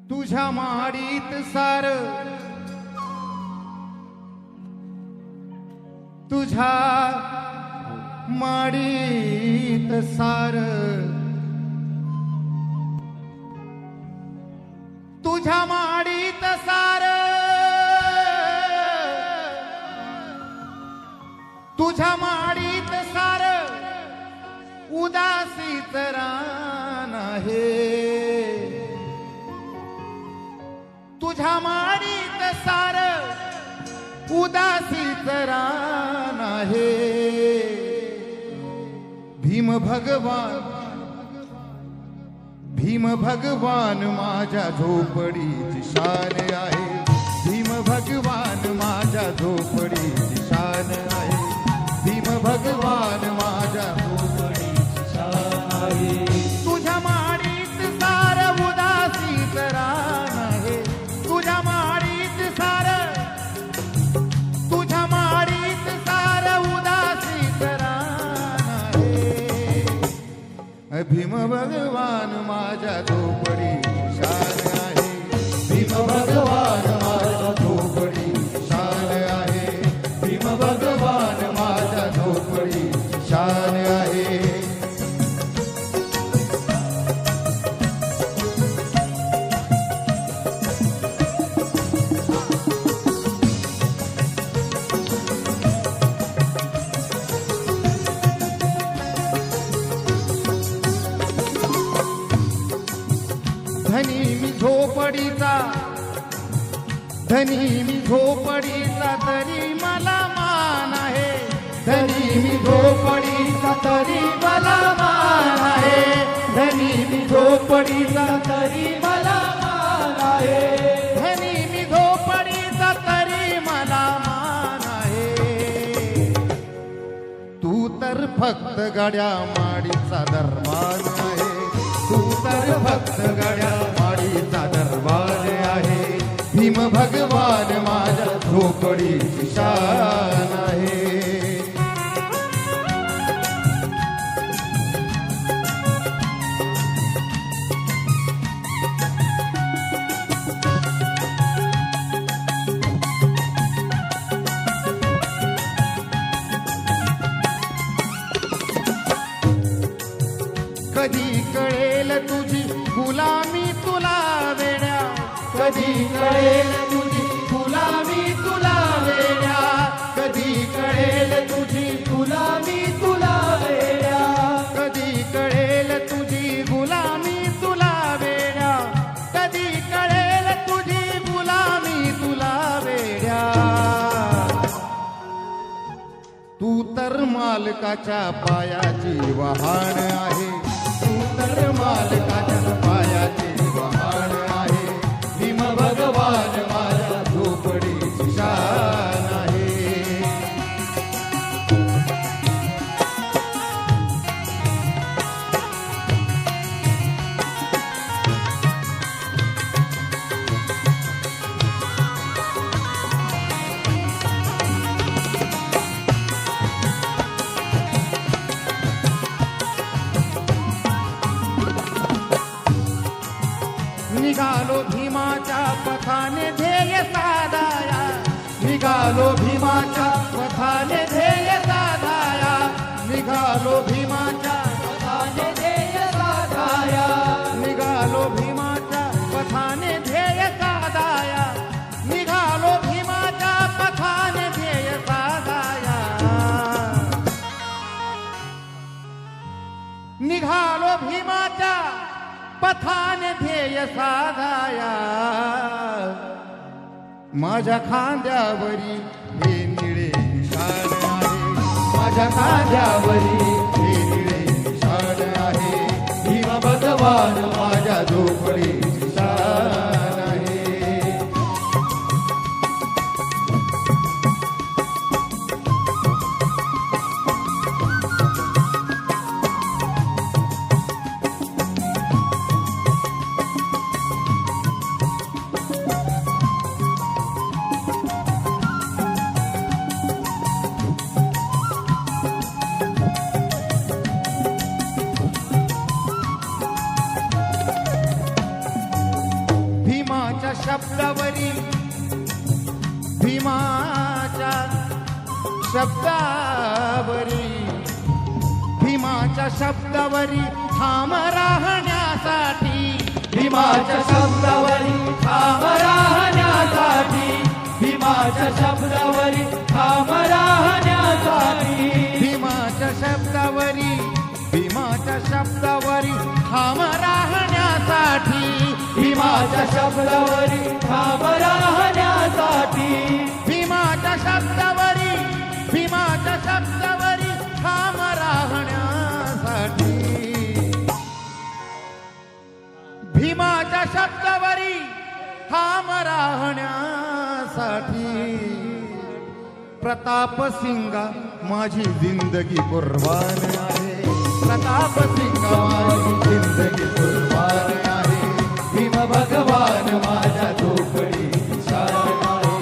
तुझ्या माडीत सार तुझ्या माडीत सार तुझ्या माडीत सार तुझ्या माडीत सार उदासीत रान आहे तुझ्या माडीत सार उदासीत रान आहे भीम भगवान माझ्या झोपडीची शान आहे भीम भगवान माझ्या झोपडीची शान आहे भीम भगवान माझ्या झोपडीची शान आहे तुझ्या माडीत सार उदासीत रान आहे तुझ्या माडीत सार तुझ्या माडीत सार उदासीत रान आहे भीम भगवान माझ्या झोपडीची शान आहे भीम भगवान माझ्या झोपडीची शान आहे भीम भगवान माझ्या झोपडीची शान आहे धनी मी झोपडीचा तरी मला मान आहे धनी मी झोपडीचा तरी मला मान आहे धनी मी झोपडीचा तरी मला मान आहे धनी मी झोपडीचा तरी मला मान आहे तू तर फक्त गड्या माडीचा दरबार आहे तू तर फक्त गड्या माडीचा दरबार आहे भीम भगवान माझ्या झोपडीची शान आहे कधी कळेल तुझी गुलामी तुला वेड्या कधी कळेल तुझी गुलामी तुला वेड्या कधी कळेल तुझी गुलामी तुला वेड्या कधी कळेल तुझी गुलामी तुला वेड्या कधी कळेल तुझी गुलामी तुला वेड्या तू तर मालकाच्या पायाची वहाण आहे तू तर मालकाच्या पायाची वहाण आहे भीम भगवान माझ्या झोपडीची शान आहे निघालो भीमाच्या पथाने ध्येय साधाया निघालो भीमाच्या पथाने ध्येय साधाया निघालो भीमाच्या पथाने ध्येय साधाया निघालो भीमाच्या पथाने ध्येय साधाया निघालो भीमाच्या पथाने ध्येय साधाया निघालो भीमाच्या पथाने ध्येय साधाया माझ्या खांद्यावरी हे निळे निशाण आहे माझ्या खांद्यावरी हे निळे निशाण आहे भीम भगवान माझ्या झोपडीची शान आहे भीमाच्या शब्दावरी भीमाच्या शब्दावरी भीमाच्या शब्दावरी ठाम राहण्यासाठी भीमाच्या शब्दावरी ठाम राहण्यासाठी भीमाच्या शब्दावरी ठाम राहण्यासाठी भीमाच्या शब्दावरी भीमाच्या शब्दावरी ठाम राहण्यासाठी भीमाच्या शब्दावरी ठाम राहण्यासाठी भीमाच्या शब्दावरी भीमाच्या शब्दावरी ठाम राहण्यासाठी भीमाच्या शब्दावरी ठाम राहण्यासाठी प्रताप सिंगा माझी जिंदगी कुर्बान आहे प्रताप सिंगा माझी जिंदगी कुर्बान आहे भीम भगवान माझ्या झोपडीची शान आहे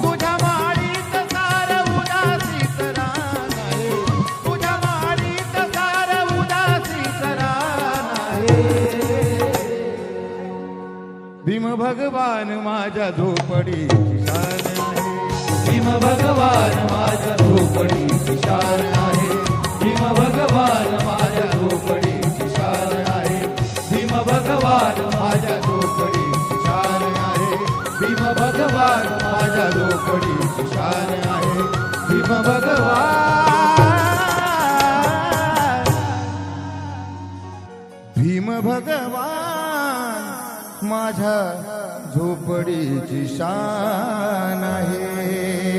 तुझ्या माडीत सार उदासीत रान आहे तुझ्या माडीत सार उदासीत रान आहे भीम भगवान माझ्या झोपडीची शान आहे भीम भगवान माझ्या झोपडीची शान आहे भीम भगवान माझ्या झोपडीची शान आहे भीम भगवान माझ्या झोपडीची शान आहे भीम भगवान माझ्या झोपडीची शान आहे भीम भगवान भीम भगवान माझ्या झोपडीची शान आहे